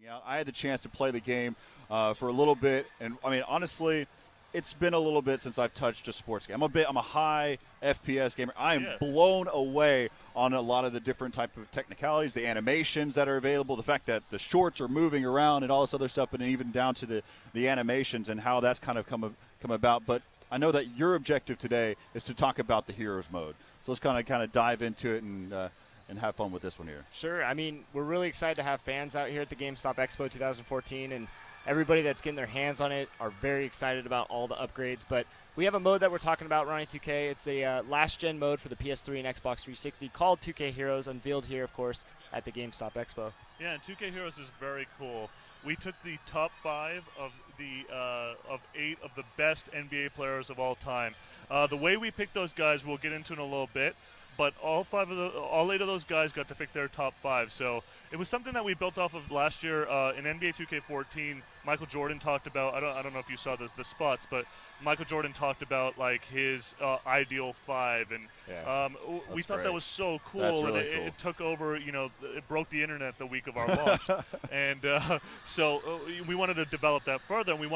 out. I had the chance to play the game for a little bit, and I mean, honestly, it's been a little bit since I've touched a sports game. I'm a high FPS gamer. I am blown away on a lot of the different type of technicalities, the animations that are available, the fact that the shorts are moving around and all this other stuff, and even down to the animations and how that's kind of come about. But I know that your objective today is to talk about the Heroes mode. So let's kind of dive into it and have fun with this one here. Sure. I mean, we're really excited to have fans out here at the GameStop Expo 2014, and everybody that's getting their hands on it are very excited about all the upgrades. But we have a mode that we're talking about, Ronnie 2K. It's a last-gen mode for the PS3 and Xbox 360 called 2K Heroes, unveiled here, of course, at the GameStop Expo. Yeah, and 2K Heroes is very cool. We took the top 5 of 8 of the best NBA players of all time. The way we picked those guys, we'll get into in a little bit. But all 8 of those guys got to pick their top 5. So it was something that we built off of last year in NBA 2K14. Michael Jordan talked about. I don't know if you saw the spots, but Michael Jordan talked about like his ideal 5, and we thought that was so cool. That's and really cool. It took over. It broke the internet the week of our launch, and so we wanted to develop that further. And we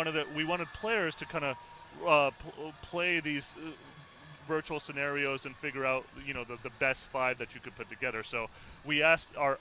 wanted players to kind of play these virtual scenarios and figure out the best 5 that you could put together. So we asked our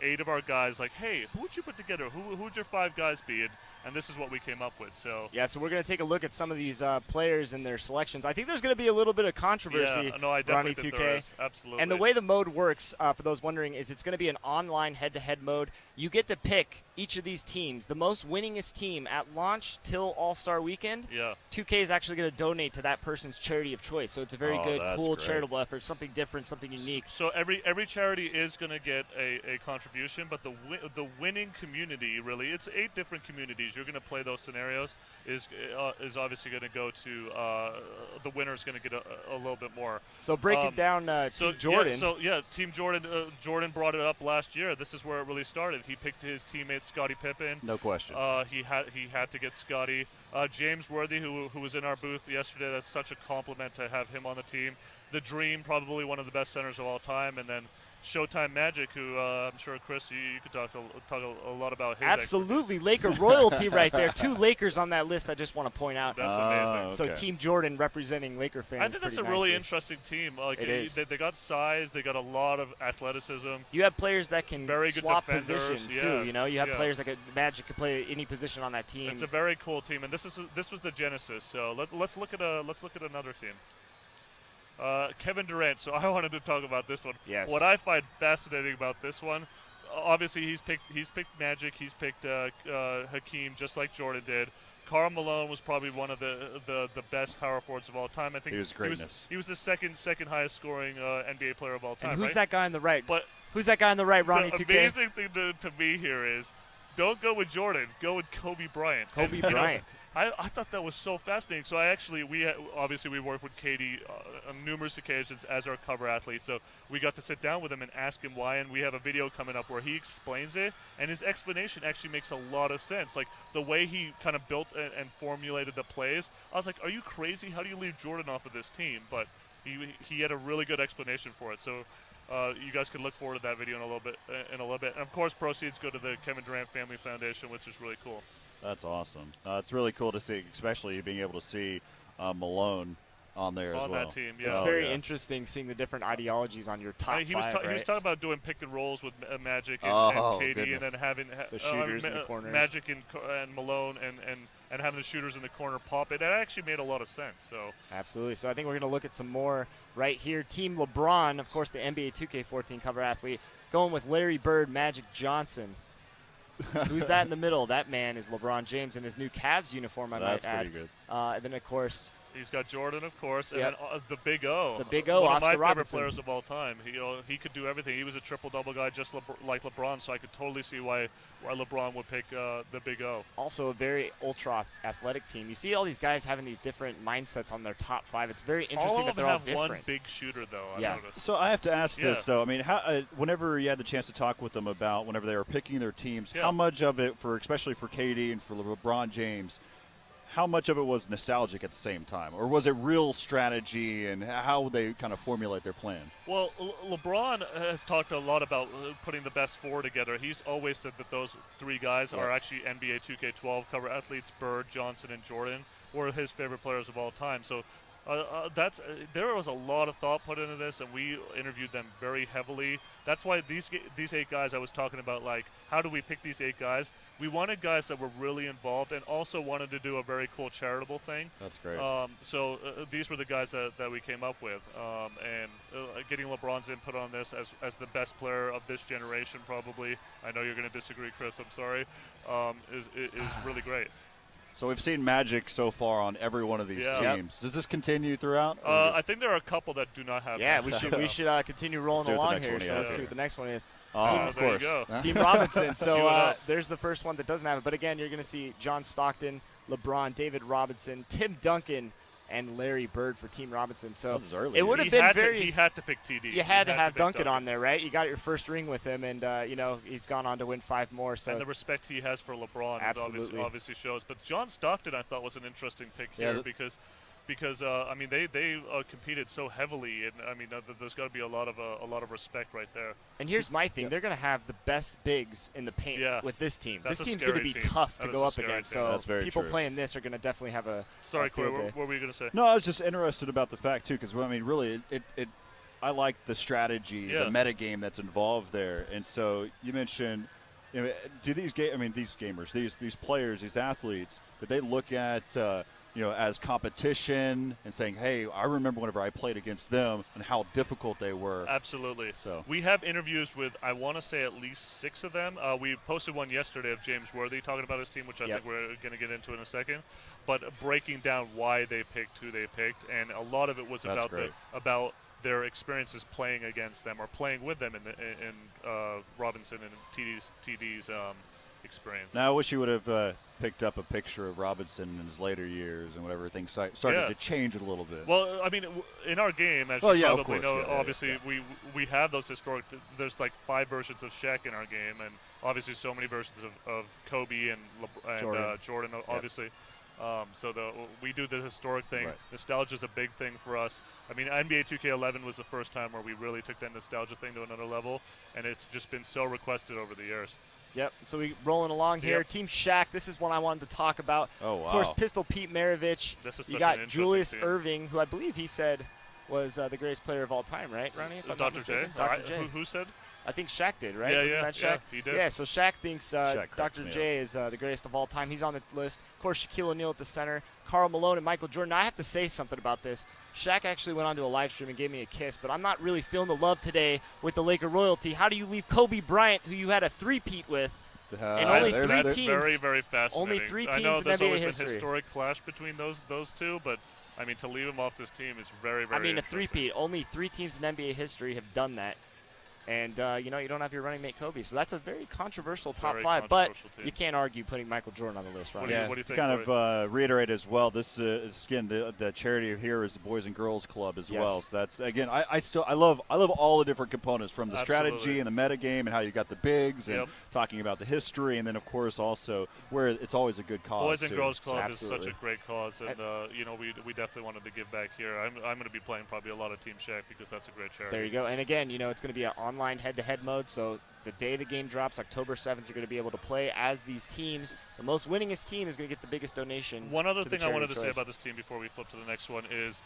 8 of our guys, like, hey, who would you put together? Who would your 5 guys be? And this is what we came up with. So so we're going to take a look at some of these players and their selections. I think there's going to be a little bit of controversy. Yeah, no, I definitely think 2K. there is. Absolutely. And the way the mode works, for those wondering, is it's going to be an online head-to-head mode. You get to pick each of these teams. The most winningest team at launch till All-Star Weekend, 2K is actually going to donate to that person's charity of choice. So it's a very good, cool, charitable effort, something different, something unique. So every charity is going to get a contribution, but the winning community, really, it's 8 different communities. You're going to play those scenarios, is obviously going to go to the winner's going to get a little bit more. So break it down, Team Jordan. Team Jordan. Jordan brought it up last year. This is where it really started. He picked his teammate Scottie Pippen. No question. He had to get Scottie. James Worthy, who was in our booth yesterday. That's such a compliment to have him on the team. The Dream, probably one of the best centers of all time, and then Showtime Magic, who I'm sure, Chris, you could talk a lot about his. Absolutely, Laker royalty right there. 2 Lakers on that list I just want to point out. That's amazing. Okay. So Team Jordan representing Laker fans. I think that's a really interesting team. Like, it is. They got size, they got a lot of athleticism. You have players that can very good swap defenders, positions yeah. too. You have players that Magic could play any position on that team. It's a very cool team, and this was the genesis. So let's look at another team. Kevin Durant. So I wanted to talk about this one. Yes. What I find fascinating about this one, obviously he's picked Magic, he's picked Hakeem, just like Jordan did. Karl Malone was probably one of the best power forwards of all time. I think he was greatness. He was the second highest scoring NBA player of all time. And who's right? that guy on the right? But who's that guy on the right, Ronnie 2K? The amazing thing to me here is, don't go with Jordan. Go with Kobe Bryant. Kobe Bryant. I thought that was so fascinating. So we worked with Katie on numerous occasions as our cover athlete. So we got to sit down with him and ask him why. And we have a video coming up where he explains it. And his explanation actually makes a lot of sense. Like the way he kind of built and formulated the plays. I was like, are you crazy? How do you leave Jordan off of this team? But he had a really good explanation for it. So you guys can look forward to that video in a little bit. And of course, proceeds go to the Kevin Durant Family Foundation, which is really cool. That's awesome. It's really cool to see, especially being able to see Malone on there as well. On that team, yeah. It's very interesting seeing the different ideologies on your top 5, he was talking about doing pick and rolls with Magic and KD, goodness. and then having the shooters in the corners. Magic and Malone and having the shooters in the corner pop. It actually made a lot of sense. So absolutely. So I think we're going to look at some more right here. Team LeBron, of course, the NBA 2K14 cover athlete, going with Larry Bird, Magic Johnson. Who's that in the middle? That man is LeBron James in his new Cavs uniform, I might add. That's pretty good. And then, of course, he's got Jordan, of course, and then the Big O. The Big O, one Oscar of my Robertson. favorite players of all time. He could do everything. He was a triple-double guy just like LeBron, so I could totally see why LeBron would pick the Big O. Also a very ultra-athletic team. You see all these guys having these different mindsets on their top 5. It's very interesting that they're all different. All of them have one big shooter, though, I noticed. So I have to ask this, though. I mean, whenever you had the chance to talk with them about whenever they were picking their teams, how much of it, especially for KD and for LeBron James, how much of it was nostalgic at the same time, or was it real strategy and how they kind of formulate their plan? Well, LeBron has talked a lot about putting the best four together. He's always said that those three guys are actually NBA 2K12 cover athletes. Bird, Johnson, and Jordan were his favorite players of all time. So there was a lot of thought put into this, and we interviewed them very heavily. That's why these 8 guys I was talking about, like, how do we pick these 8 guys? We wanted guys that were really involved and also wanted to do a very cool charitable thing. That's great. So these were the guys that we came up with, and getting LeBron's input on this as the best player of this generation, probably. I know you're going to disagree, Chris. I'm sorry. Is really great. So we've seen magic so far on every one of these teams. Does this continue throughout? I think there are a couple that do not have. Yeah, we should continue rolling along here. So let's see what the next one is. Of course. Team Robinson. So there's the first one that doesn't have it. But again, you're going to see John Stockton, LeBron, David Robinson, Tim Duncan, and Larry Bird for Team Robinson. So it would have been very. He had to pick TD. You had to have Duncan on there, right? You got your first ring with him, and he's gone on to win 5 more. So and the respect he has for LeBron obviously shows. But John Stockton, I thought, was an interesting pick here because I mean they competed so heavily, and I mean there's got to be a lot of respect right there. And here's my thing: they're going to have the best bigs in the paint with this team. That's this team's going to be tough to go up against. So people true. Playing this are going to definitely have a. Sorry, Corey, what were you going to say? No, I was just interested about the fact too, because I mean, really, I like the strategy, the meta game that's involved there, and so you mentioned. Do these gamers, these players, these athletes, did they look at as competition and saying, hey, I remember whenever I played against them and how difficult they were? Absolutely. So we have interviews with, I want to say, at least 6 of them. We posted one yesterday of James Worthy talking about his team, which I think we're going to get into in a second. But breaking down why they picked who they picked, and a lot of it was about their experiences playing against them or playing with them in Robinson and TD's experience. Now, I wish you would have picked up a picture of Robinson in his later years and whatever things started to change a little bit. Well, I mean, in our game, as you probably know, obviously we have those historic. There's like 5 versions of Shaq in our game, and obviously so many versions of Kobe and Jordan, obviously. So we do the historic thing. Right. Nostalgia is a big thing for us. I mean, NBA 2K11 was the first time where we really took that nostalgia thing to another level, and it's just been so requested over the years. Yep. So we rolling along here. Team Shaq. This is one I wanted to talk about. Oh wow. Of course, Pistol Pete Maravich. This is you got Julius Irving, who I believe he said was the greatest player of all time, right, Ronnie? Dr. J. Dr. J. Who said? I think Shaq did, right? Yeah, Wasn't that Shaq? Yeah, he did. Yeah, so Shaq thinks Shaq Dr. J is the greatest of all time. He's on the list. Of course, Shaquille O'Neal at the center, Karl Malone and Michael Jordan. Now, I have to say something about this. Shaq actually went on to a live stream and gave me a kiss, but I'm not really feeling the love today with the Laker royalty. How do you leave Kobe Bryant, who you had a three-peat with, and only 3 teams? Very, very fascinating. Only 3 teams I know in there's NBA always history. been historic clash between those 2, but I mean, to leave him off this team is very, very I mean, a interesting. three-peat. Only 3 teams in NBA history have done that. And, you don't have your running mate Kobe. So that's a very controversial top 5. But you can't argue putting Michael Jordan on the list, right? What do you think, kind of reiterate as well, this is, again, the charity here is the Boys and Girls Club as well. So that's, again, I love all the different components, from the strategy and the meta game and how you got the bigs and talking about the history, and then, of course, also where it's always a good cause. Boys and Girls Club is such a great cause, and, we definitely wanted to give back here. I'm going to be playing probably a lot of Team Shaq because that's a great charity. There you go. And, again, it's going to be an online head-to-head mode, so the day the game drops, October 7th, you're going to be able to play as these teams. The most winningest team is going to get the biggest donation. One other thing I wanted to say about this team before we flip to the next one is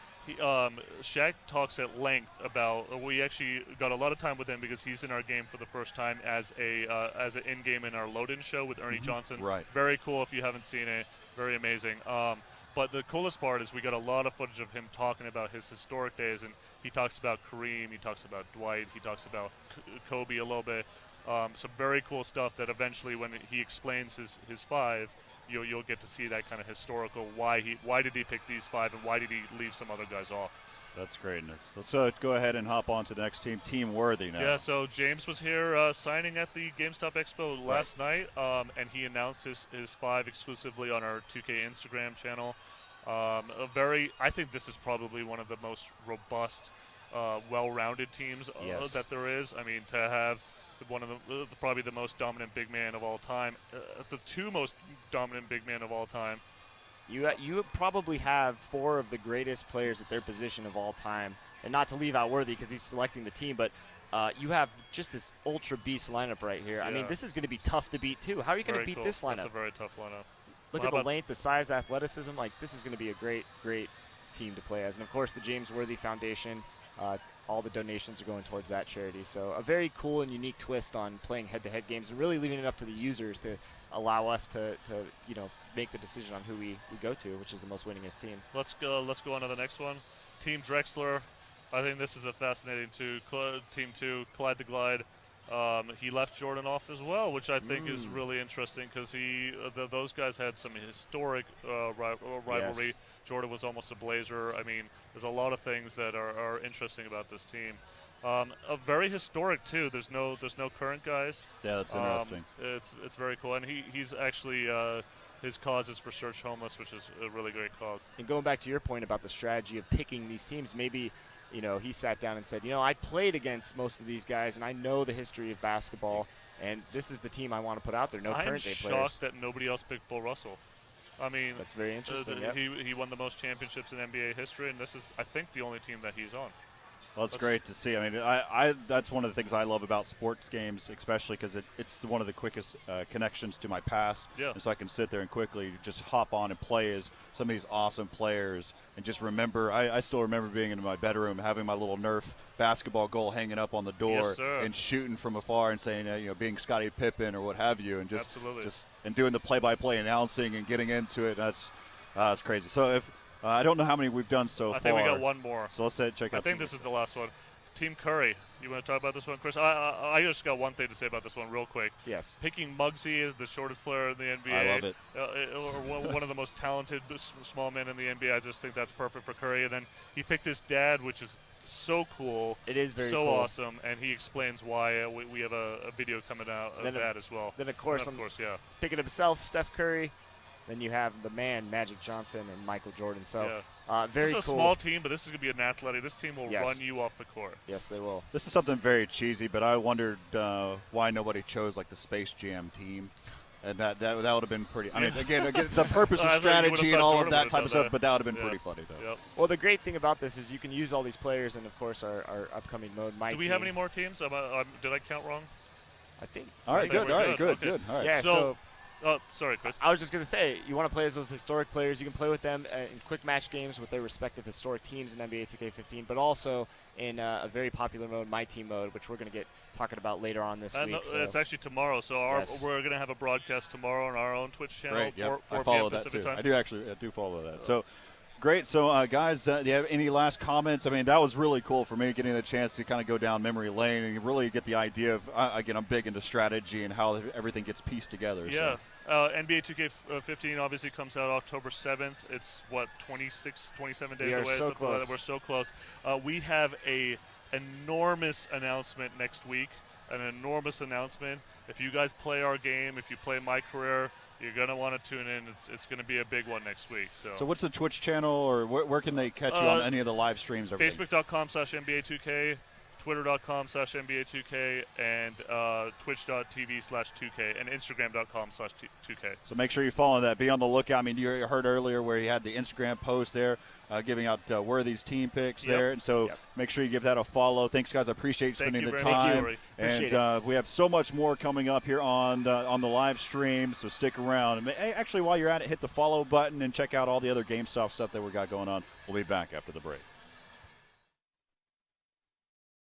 Shaq talks at length about, we actually got a lot of time with him because he's in our game for the first time as an in-game in our load-in show with Ernie Johnson. Right. Very cool if you haven't seen it. Very amazing. But the coolest part is we got a lot of footage of him talking about his historic days, and he talks about Kareem, he talks about Dwight, he talks about Kobe a little bit. Some very cool stuff that eventually, when he explains his 5, you'll get to see that kind of historical why did he pick these 5 and why did he leave some other guys off. That's greatness. Let's go ahead and hop on to the next team, Team Worthy now. Yeah, so James was here signing at the GameStop Expo last night, and he announced his 5 exclusively on our 2K Instagram channel. I think this is probably one of the most robust, well-rounded teams that there is. I mean, to have one of probably the most dominant big man of all time, the 2 most dominant big men of all time, You probably have 4 of the greatest players at their position of all time, and not to leave out Worthy because he's selecting the team, but you have just this ultra beast lineup right here. Yeah. I mean, this is going to be tough to beat too. How are you going to beat this lineup? That's a very tough lineup. Look at the length, the size, athleticism. Like, this is going to be a great team to play as. And of course, the James Worthy Foundation. All the donations are going towards that charity. So a very cool and unique twist on playing head-to-head games and really leaving it up to the users to allow us to make the decision on who we go to, which is the most winningest team. Let's go on to the next one. Team Drexler. I think this is a fascinating team 2, Clyde the Glide. He left Jordan off as well, which I think is really interesting because those guys had some historic rivalry. Yes. Jordan was almost a Blazer. I mean, there's a lot of things that are interesting about this team. A very historic too. There's no current guys. Yeah, that's interesting. It's very cool, and he's actually his cause is for Search Homeless, which is a really great cause. And going back to your point about the strategy of picking these teams, maybe. He sat down and said, I played against most of these guys, and I know the history of basketball, and this is the team I want to put out there. No current day players. I'm shocked that nobody else picked Bill Russell. I mean, that's very interesting. Yep. He won the most championships in NBA history, and this is, I think, the only team that he's on. Well, it's great to see. I mean, I that's one of the things I love about sports games, especially because it's one of the quickest connections to my past. Yeah. And so I can sit there and quickly just hop on and play as some of these awesome players and just remember. I still remember being in my bedroom, having my little Nerf basketball goal hanging up on the door and shooting from afar and saying, being Scottie Pippen or what have you, and just and doing the play-by-play announcing and getting into it. That's crazy. So if I don't know how many we've done so far. I think we got one more. So let's check out. I think this is the last one. Team Curry. You want to talk about this one, Chris? I just got one thing to say about this one real quick. Yes. Picking Muggsy as the shortest player in the NBA. I love it. Or one of the most talented small men in the NBA. I just think that's perfect for Curry. And then he picked his dad, which is so cool. It is very so cool. awesome. And he explains why we have a video coming out of that as well. Then, of course, picking himself, Steph Curry. Then you have the man, Magic Johnson, and Michael Jordan. So very cool. This is a small team, but this is going to be an athletic. This team will run you off the court. Yes, they will. This is something very cheesy, but I wondered why nobody chose like the Space Jam team. And that would have been pretty. I mean, again, the purpose of strategy and all of that type of stuff, but that would have been pretty funny, though. Yep. Well, the great thing about this is you can use all these players, and of course, our upcoming mode. Do we have any more teams? Did I count wrong? I think. All right, good. All right, good. All right. Yeah. So oh, sorry, Chris. I was just going to say, you want to play as those historic players. You can play with them in quick match games with their respective historic teams in NBA 2K15, but also in a very popular mode, My Team mode, which we're going to get talking about later on this week. It's actually tomorrow, so we're going to have a broadcast tomorrow on our own Twitch channel. Great, yep. 4 I follow p.m. that Pacific too. time. I do follow that. So. Great. So, guys, do you have any last comments? I mean, that was really cool for me, getting the chance to kind of go down memory lane and really get the idea of, again, I'm big into strategy and how everything gets pieced together. Yeah. So. NBA 2K15 obviously comes out October 7th. It's, 27 days away? So close. We're so close. We have a enormous announcement next week, an enormous announcement. If you guys play our game, if you play My Career, you're going to want to tune in. It's going to be a big one next week. So what's the Twitch channel, or where can they catch you on any of the live streams? Facebook.com/NBA2K, Twitter.com/NBA2K, and Twitch.tv/2K, and Instagram.com/2K. So make sure you follow that. Be on the lookout. I mean, you heard earlier where he had the Instagram post there, giving out Worthy's team picks there. And so make sure you give that a follow. Thanks, guys. I appreciate spending the time. And we have so much more coming up here on the live stream, so stick around. And actually, while you're at it, hit the follow button and check out all the other GameStop stuff that we got going on. We'll be back after the break.